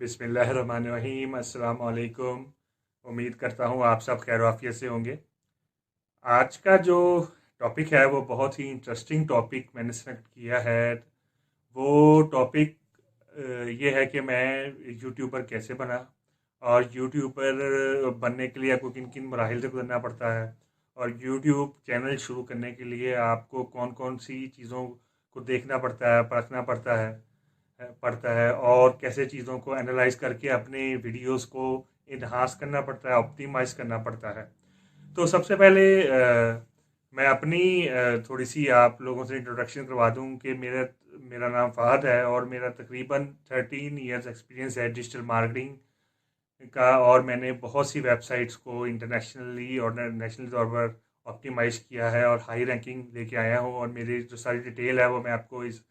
बिस्मिल्लाहिर्रहमानिर्रहीम। अस्सलाम वालेकुम। उम्मीद करता हूँ आप सब खैर आफियत से होंगे। आज का जो टॉपिक है वो बहुत ही इंटरेस्टिंग टॉपिक मैंने सेलेक्ट किया है। वो टॉपिक ये है कि मैं यूट्यूबर कैसे बना और यूट्यूबर बनने के लिए आपको किन किन मराहिल से गुजरना पड़ता है और यूट्यूब चैनल शुरू करने के लिए आपको कौन कौन सी चीज़ों को देखना पड़ता है, परखना पड़ता है और कैसे चीज़ों को एनालाइज करके अपने वीडियोस को इन्हांस करना पड़ता है, ऑप्टिमाइज करना पड़ता है। तो सबसे पहले मैं अपनी थोड़ी सी आप लोगों से इंट्रोडक्शन करवा दूं कि मेरा मेरा नाम फ़हद है और मेरा तकरीबन 13 इयर्स एक्सपीरियंस है डिजिटल मार्केटिंग का। और मैंने बहुत सी वेबसाइट्स को इंटरनेशनली और नेशनल तौर पर ऑप्टिमाइज किया है और हाई रैंकिंग लेके आया हूँ। और मेरी जो सारी डिटेल है वो मैं आपको इस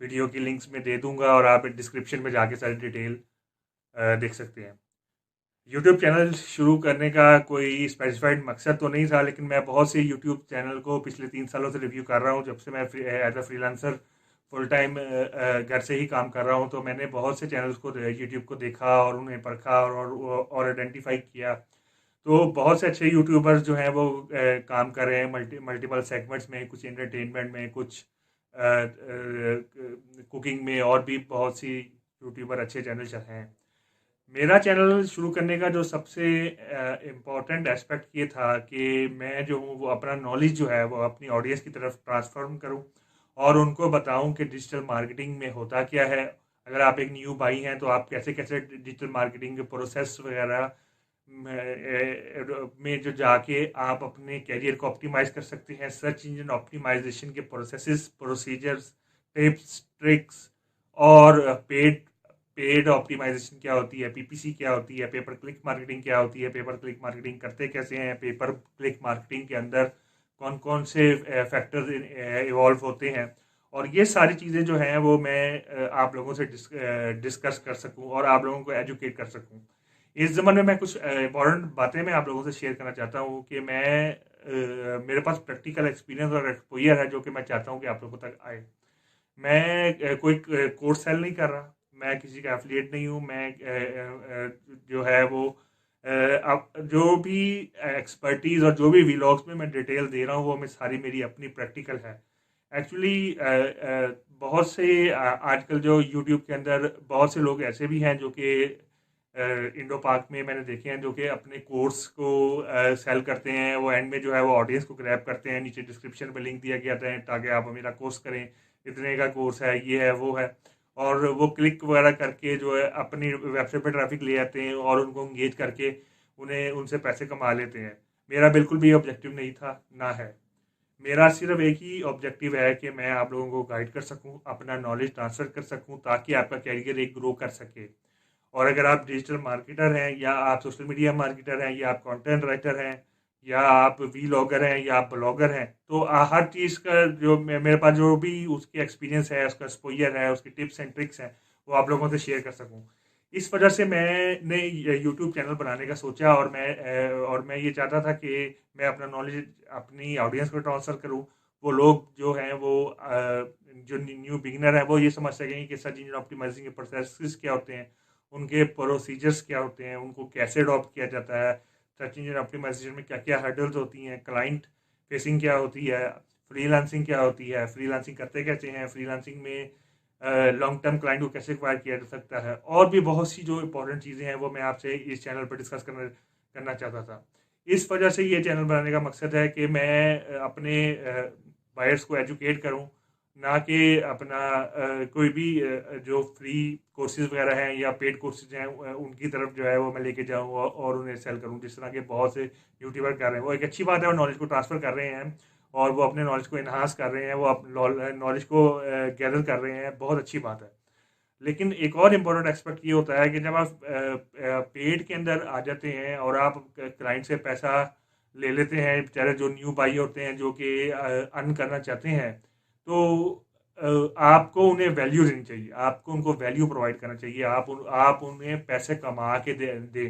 वीडियो की लिंक्स में दे दूंगा और आप डिस्क्रिप्शन में जाके सारी डिटेल देख सकते हैं। यूट्यूब चैनल शुरू करने का कोई स्पेसिफाइड मकसद तो नहीं था, लेकिन मैं बहुत से यूट्यूब चैनल को पिछले 3 सालों से रिव्यू कर रहा हूँ। जब से मैं as a freelancer full time घर से ही काम कर रहा हूँ, तो मैंने बहुत से चैनल्स को यूट्यूब को देखा और उन्हें परखा और आइडेंटिफाई किया। तो बहुत से अच्छे यूट्यूबर्स जो हैं वो काम कर रहे हैं मल्टीपल सेगमेंट्स में, कुछ एंटरटेनमेंट में, कुछ कुकिंग में, और भी बहुत सी यूट्यूबर अच्छे चैनल हैं। मेरा चैनल शुरू करने का जो सबसे इम्पोर्टेंट एस्पेक्ट ये था कि मैं जो हूँ वो अपना नॉलेज जो है वो अपनी ऑडियंस की तरफ ट्रांसफॉर्म करूँ और उनको बताऊँ कि डिजिटल मार्केटिंग में होता क्या है। अगर आप एक न्यू बाई हैं तो आप कैसे कैसे डिजिटल मार्केटिंग के प्रोसेस वगैरह में जो जाके आप अपने कैरियर को ऑप्टिमाइज कर सकते हैं। सर्च इंजन ऑप्टिमाइजेशन के प्रोसेसेस, प्रोसीजर्स, टिप्स, ट्रिक्स और पेड ऑप्टिमाइजेशन क्या होती है, पीपीसी क्या होती है, पेपर क्लिक मार्केटिंग क्या होती है, पेपर क्लिक मार्केटिंग करते कैसे हैं, पेपर क्लिक मार्केटिंग के अंदर कौन कौन से फैक्टर्स इवॉल्व होते हैं। और ये सारी चीज़ें जो हैं वो मैं आप लोगों से डिस्कस कर सकूं और आप लोगों को एजुकेट कर सकूं। इस ज़माने में मैं कुछ इंपॉर्टेंट बातें मैं आप लोगों से शेयर करना चाहता हूँ कि मेरे पास प्रैक्टिकल एक्सपीरियंस और एक्सपोजर है जो कि मैं चाहता हूँ कि आप लोगों तक आए। मैं कोई कोर्स सेल नहीं कर रहा, मैं किसी का एफिलिएट नहीं हूँ। मैं जो है वो अब जो भी एक्सपर्टीज़ और जो भी व्लॉग्स में मैं डिटेल दे रहा हूँ वो मैं सारी मेरी अपनी प्रैक्टिकल है। एक्चुअली बहुत से आजकल जो यूट्यूब के अंदर बहुत से लोग ऐसे भी हैं जो कि इंडो पार्क में मैंने देखे हैं जो कि अपने कोर्स को सेल करते हैं। वो एंड में जो है वो ऑडियंस को ग्रैब करते हैं, नीचे डिस्क्रिप्शन में लिंक दिया गया था ताकि आप मेरा कोर्स करें, इतने का कोर्स है, ये है, वो है। और वो क्लिक वगैरह करके जो है अपनी वेबसाइट पर ट्रैफिक ले आते हैं और उनको इंगेज करके उन्हें उनसे पैसे कमा लेते हैं। मेरा बिल्कुल भी ऑब्जेक्टिव नहीं था, ना है। मेरा सिर्फ एक ही ऑब्जेक्टिव है कि मैं आप लोगों को गाइड कर सकूं, अपना नॉलेज ट्रांसफ़र कर सकूं ताकि आपका कैरियर एक ग्रो कर सके। और अगर आप डिजिटल मार्केटर हैं या आप सोशल मीडिया मार्केटर हैं या आप कंटेंट राइटर हैं या आप वीलॉगर हैं या आप ब्लॉगर हैं, तो हर चीज़ का जो मेरे पास जो भी उसकी एक्सपीरियंस है, उसका एक्सपोजर है, उसकी टिप्स एंड ट्रिक्स हैं, वो आप लोगों से शेयर कर सकूं। इस वजह से मैंने यूट्यूब चैनल बनाने का सोचा और मैं ये चाहता था कि मैं अपना नॉलेज अपनी ऑडियंस को ट्रांसफ़र करूं। वो लोग जो हैं वो जो न्यू बिगिनर हैं वो ये समझ सकें कि सर्च इंजन ऑप्टिमाइजिंग के प्रोसेस क्या होते हैं, उनके प्रोसीजर्स क्या होते हैं, उनको कैसे अडॉप्ट किया जाता है, सर्च इंजन ऑप्टिमाइजेशन में क्या क्या हर्डल्स होती हैं, क्लाइंट फेसिंग क्या होती है, फ्रीलांसिंग क्या होती है, फ्रीलांसिंग करते कैसे हैं, फ्रीलांसिंग में लॉन्ग टर्म क्लाइंट को कैसे एक्वायर किया जा सकता है, और भी बहुत सी जो इंपॉर्टेंट चीज़ें हैं वो मैं आपसे इस चैनल पर डिस्कस करना चाहता था। इस वजह से ये चैनल बनाने का मकसद है कि मैं अपने बायर्स को एजुकेट करूं, ना कि अपना कोई भी जो फ्री कोर्सेज वगैरह हैं या पेड कोर्सेज हैं उनकी तरफ जो है वो मैं लेके जाऊँ और उन्हें सेल करूँ, जिस तरह के बहुत से यूट्यूबर कर रहे हैं। वो एक अच्छी बात है, वो नॉलेज को ट्रांसफ़र कर रहे हैं और वो अपने नॉलेज को इन्हांस कर रहे हैं, वो नॉलेज को गैदर कर रहे हैं, बहुत अच्छी बात है। लेकिन एक और इम्पोर्टेंट एस्पेक्ट ये होता है कि जब आप पेड के अंदर आ जाते हैं और आप क्लाइंट से पैसा ले लेते हैं, बेचारे जो न्यू बाई होते हैं जो कि अर्न करना चाहते हैं, तो आपको उन्हें वैल्यू देनी चाहिए, आपको उनको वैल्यू प्रोवाइड करना चाहिए, आप उन्हें पैसे कमा के दे।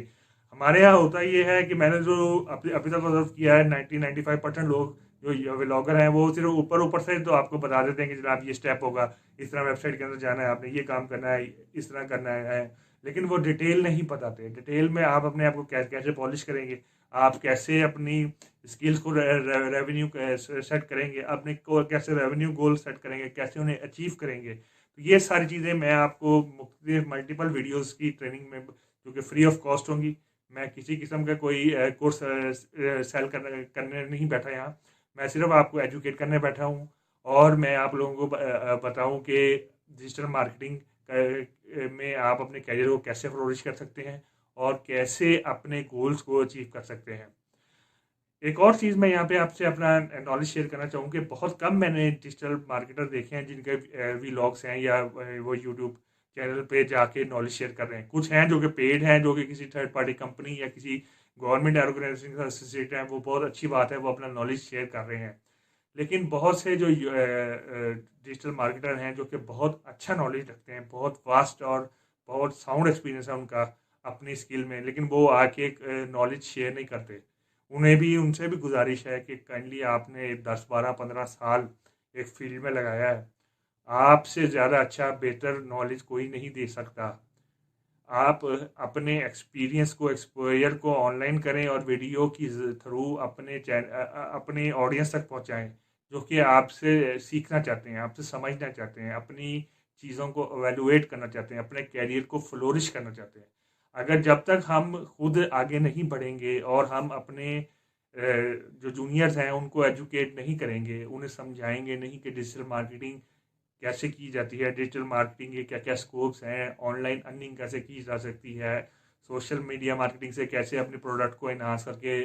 हमारे यहाँ होता ये है कि मैंने जो अभी अभी तक ऑब्जर्व किया है, 90-95% लोग जो व्लॉगर हैं वो सिर्फ ऊपर ऊपर से तो आपको बता देते हैं कि जनाब ये स्टेप होगा, इस तरह वेबसाइट के अंदर जाना है, आपने ये काम करना है, इस तरह करना है। लेकिन वो डिटेल नहीं बताते। डिटेल में आप अपने आप को कैसे पॉलिश करेंगे, आप कैसे अपनी स्किल्स को रेवेन्यू सेट करेंगे, अपने को कैसे रेवेन्यू गोल सेट करेंगे, कैसे उन्हें अचीव करेंगे। तो ये सारी चीज़ें मैं आपको मल्टीपल वीडियोस की ट्रेनिंग में, जो कि फ्री ऑफ कॉस्ट होंगी, मैं किसी किस्म का कोई कोर्स सेल करने नहीं बैठा यहाँ, मैं सिर्फ आपको एजुकेट करने बैठा हूँ। और मैं आप लोगों को बताऊँ कि डिजिटल मार्केटिंग में आप अपने करियर को कैसे फ्लोरिश कर सकते हैं और कैसे अपने गोल्स को अचीव कर सकते हैं। एक और चीज़ मैं यहाँ पे आपसे अपना नॉलेज शेयर करना चाहूँ कि बहुत कम मैंने डिजिटल मार्केटर देखे हैं जिनके वीलॉग्स हैं या वो यूट्यूब चैनल पे जाके नॉलेज शेयर कर रहे हैं। कुछ हैं जो कि पेड हैं, जो कि किसी थर्ड पार्टी कंपनी या किसी गवर्नमेंट ऑर्गेनाइजेशन से एसोसिएट हैं, वो बहुत अच्छी बात है, वो अपना नॉलेज शेयर कर रहे हैं। लेकिन बहुत से जो डिजिटल मार्केटर हैं जो कि बहुत अच्छा नॉलेज रखते हैं, बहुत वास्ट और बहुत साउंड एक्सपीरियंस है उनका अपनी स्किल में, लेकिन वो आके नॉलेज शेयर नहीं करते। उन्हें भी, उनसे भी गुजारिश है कि काइंडली आपने 10 12 15 साल एक फील्ड में लगाया है, आपसे ज़्यादा अच्छा बेहतर नॉलेज कोई नहीं दे सकता। आप अपने एक्सपीरियंस को, एक्सपोजर को ऑनलाइन करें और वीडियो की थ्रू अपने ऑडियंस तक पहुंचाएं, जो कि आपसे सीखना चाहते हैं, आपसे समझना चाहते हैं, अपनी चीज़ों को एवेलुएट करना चाहते हैं, अपने कैरियर को फ्लोरिश करना चाहते हैं। अगर जब तक हम खुद आगे नहीं बढ़ेंगे और हम अपने जो जूनियर्स हैं उनको एजुकेट नहीं करेंगे, उन्हें समझाएंगे नहीं कि डिजिटल मार्केटिंग कैसे की जाती है, डिजिटल मार्केटिंग के क्या क्या स्कोप्स हैं, ऑनलाइन अर्निंग कैसे की जा सकती है, सोशल मीडिया मार्केटिंग से कैसे अपने प्रोडक्ट को एनहांस करके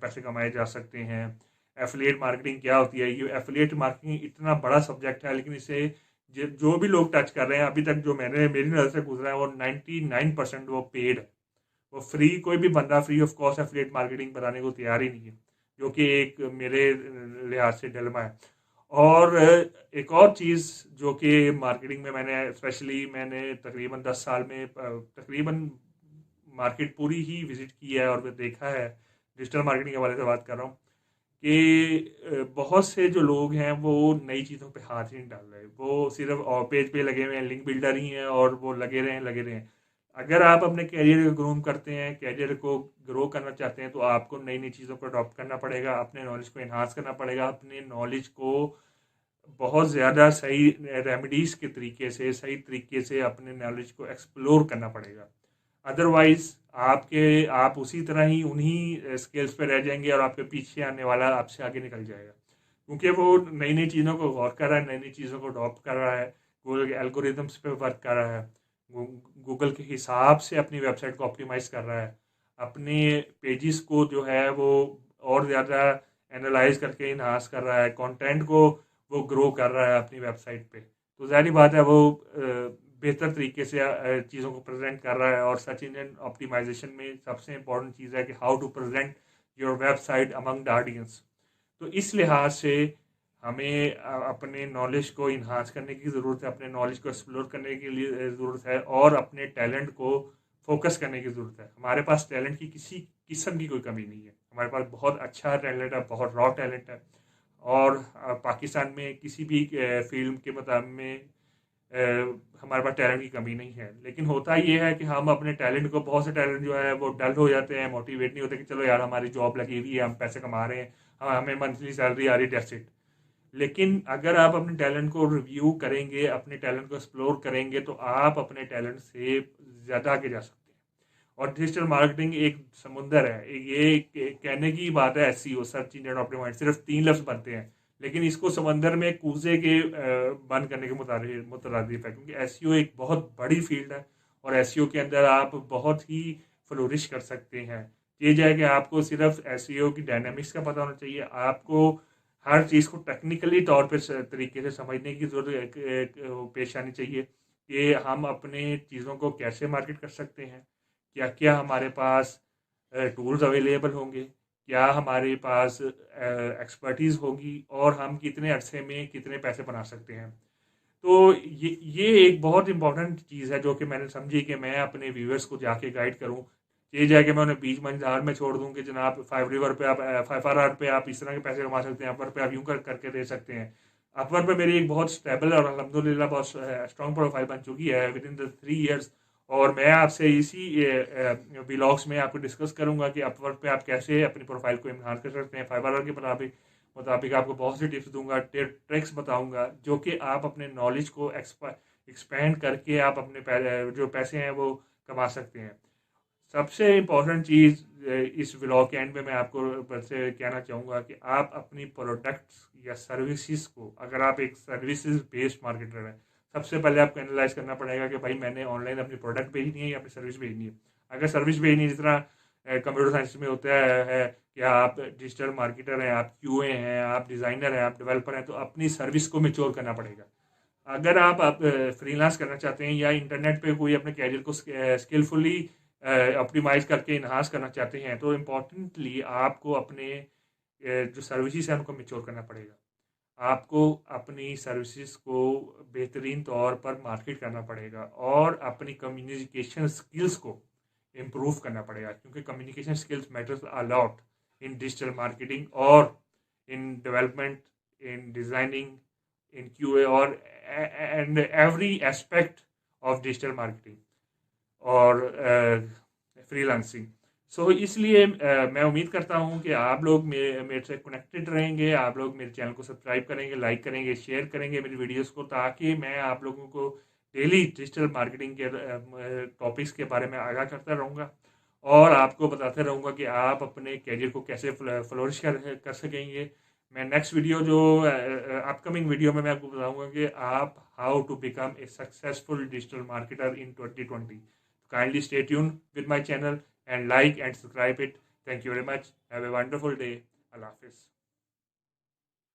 पैसे कमाए जा सकते हैं, एफिलिएट मार्केटिंग क्या होती है। ये एफिलिएट मार्केटिंग इतना बड़ा सब्जेक्ट है, लेकिन इसे जो भी लोग टच कर रहे हैं अभी तक, जो मेरी नज़र से गुजरा है, वो 99% वो पेड है। वो फ्री, कोई भी बंदा free of cost affiliate marketing बनाने को तैयार ही नहीं है, जो कि एक मेरे लिहाज से डलमा है। और एक और चीज़ जो कि मार्केटिंग में मैंने तकरीबन 10 साल में तकरीबन मार्केट पूरी ही विजिट की है और देखा है, डिजिटल मार्केटिंग के बारे से बात कर रहा हूँ कि बहुत से जो लोग हैं वो नई चीज़ों पे हाथ ही नहीं डाल रहे, वो सिर्फ पेज पे लगे हुए हैं, लिंक बिल्डर ही हैं और वो लगे रहें। अगर आप अपने कैरियर को ग्रूम करते हैं, कैरियर को ग्रो करना चाहते हैं, तो आपको नई नई चीज़ों को अडॉप्ट करना पड़ेगा, अपने नॉलेज को इन्हांस करना पड़ेगा, अपने नॉलेज को बहुत ज़्यादा सही रेमेडीज़ के तरीके से, सही तरीके से अपने नॉलेज को एक्सप्लोर करना पड़ेगा। अदरवाइज आप उसी तरह ही उन्हीं स्किल्स पे रह जाएंगे और आपके पीछे आने वाला आपसे आगे निकल जाएगा, क्योंकि वो नई नई चीज़ों को गौर कर रहा है, नई नई चीज़ों को अडॉप्ट कर रहा है, गूगल के एल्गोरिदम्स पे वर्क कर रहा है, गूगल के हिसाब से अपनी वेबसाइट को ऑप्टिमाइज़ कर रहा है, अपने पेजेस को जो है वो और ज़्यादा एनालाइज करके इन्हांस कर रहा है, कंटेंट को वो ग्रो कर रहा है अपनी वेबसाइट पे। तो ज़ाहिर बात है वो बेहतर तरीके से चीज़ों को प्रेजेंट कर रहा है। और सर्च इंजन ऑप्टिमाइजेशन में सबसे इम्पोर्टेंट चीज़ है कि how to present your website among the audience. तो इस लिहाज से हमें अपने नॉलेज को इन्हांस करने की ज़रूरत है, अपने नॉलेज को एक्सप्लोर करने के लिए ज़रूरत है, और अपने टैलेंट को फोकस करने की ज़रूरत है। हमारे पास टैलेंट की किसी किस्म की कोई कमी नहीं है, हमारे पास बहुत अच्छा टैलेंट है, बहुत रॉ टैलेंट है। और पाकिस्तान में किसी भी फील्ड के मुताबिक में हमारे पास टैलेंट की कमी नहीं है। लेकिन होता ये है कि हम अपने टैलेंट को, बहुत से टैलेंट जो है वो डल हो जाते हैं, मोटिवेट नहीं होते कि चलो यार हमारी जॉब लगी हुई है, हम पैसे कमा रहे हैं, हमें मंथली सैलरी आ रही है, दैट्स इट। लेकिन अगर आप अपने टैलेंट को रिव्यू करेंगे, अपने टैलेंट को एक्सप्लोर करेंगे, तो आप अपने टैलेंट से ज़्यादा आगे जा सकते हैं। और डिजिटल मार्केटिंग एक समुंदर है, ये कहने की बात है, एसईओ, सर्च इंजन ऑप्टिमाइज, सिर्फ 3 लफ्ज बनते हैं, लेकिन इसको समंदर में कूजे के बंद करने के मुतरादिफ है, क्योंकि एसईओ एक बहुत बड़ी फील्ड है और एसईओ के अंदर आप बहुत ही फ्लोरिश कर सकते हैं। ये जाए कि आपको सिर्फ एसईओ की डायनामिक्स का पता होना चाहिए, आपको हर चीज़ को टेक्निकली तौर पे तरीके से समझने की जरूरत पेश आनी चाहिए कि हम अपने चीज़ों को कैसे मार्केट कर सकते हैं, क्या क्या हमारे पास टूल्स अवेलेबल होंगे, क्या हमारे पास एक्सपर्टीज़ होगी, और हम कितने अरसे में कितने पैसे बना सकते हैं। तो ये एक बहुत इंपॉर्टेंट चीज़ है जो कि मैंने समझी कि मैं अपने व्यूअर्स को जाके गाइड करूं ये जाके मैं उन्हें बीच मंझार में छोड़ दूँ कि जनाब फाइव रिवर पे आप 5RR पे आप इस तरह के पैसे कमा सकते हैं, अपवर पे आप यूं करके दे सकते हैं। अपवर पे मेरी एक बहुत स्टेबल और अल्हम्दुलिल्लाह बहुत स्ट्रॉन्ग प्रोफाइल बन चुकी है विद इन द 3 ईयर्स। और मैं आपसे इसी व्लॉग्स में आपको डिस्कस करूंगा कि अपवर्क पे आप कैसे अपनी प्रोफाइल को इन्हांस कर सकते हैं। 5RR के मुताबिक आपको बहुत सी टिप्स दूंगा, ट्रिक्स बताऊंगा, जो कि आप अपने नॉलेज को एक्सपेंड करके आप अपने जो पैसे हैं वो कमा सकते हैं। सबसे इम्पोर्टेंट चीज़ इस व्लॉग के एंड में मैं आपको से कहना चाहूँगा कि आप अपनी प्रोडक्ट्स या सर्विसेज को, अगर आप एक सर्विसेज बेस्ड मार्केटर हैं, सबसे पहले आपको एनालाइज करना पड़ेगा कि भाई मैंने ऑनलाइन अपनी प्रोडक्ट भेजनी है या अपनी सर्विस भेजनी है। अगर सर्विस भेजनी है, जिस तरह कंप्यूटर साइंस में होता है कि आप डिजिटल मार्केटर हैं, आप QA हैं, आप डिज़ाइनर हैं, आप डेवलपर हैं, तो अपनी सर्विस को मेच्योर करना पड़ेगा। अगर आप फ्रीलांस करना चाहते हैं या इंटरनेट पे कोई अपने कैरियर को स्किलफुली ऑप्टिमाइज करके इन्हांस करना चाहते हैं, तो इम्पोर्टेंटली आपको अपने जो सर्विसेज हैं उनको मेच्योर करना पड़ेगा। आपको अपनी सर्विसेज को बेहतरीन तौर पर मार्केट करना पड़ेगा और अपनी कम्युनिकेशन स्किल्स को इम्प्रूव करना पड़ेगा, क्योंकि communication skills matters a lot in digital marketing और in development, in designing, in QA और and every aspect of digital marketing और फ्रीलांसिंग। सो इसलिए मैं उम्मीद करता हूँ कि आप लोग मेरे से कनेक्टेड रहेंगे, आप लोग मेरे चैनल को सब्सक्राइब करेंगे, लाइक करेंगे, शेयर करेंगे मेरी वीडियोस को, ताकि मैं आप लोगों को डेली डिजिटल मार्केटिंग के टॉपिक्स के बारे में आगाह करता रहूँगा और आपको बताते रहूँगा कि आप अपने कैरियर को कैसे फ्लोरिश कर सकेंगे। मैं नेक्स्ट वीडियो जो अपकमिंग वीडियो में मैं आपको बताऊँगा कि आप how to become a successful digital marketer in 2020। Kindly stay tuned with my channel and like and subscribe it. Thank you very much. Have a wonderful day. Allah Hafiz.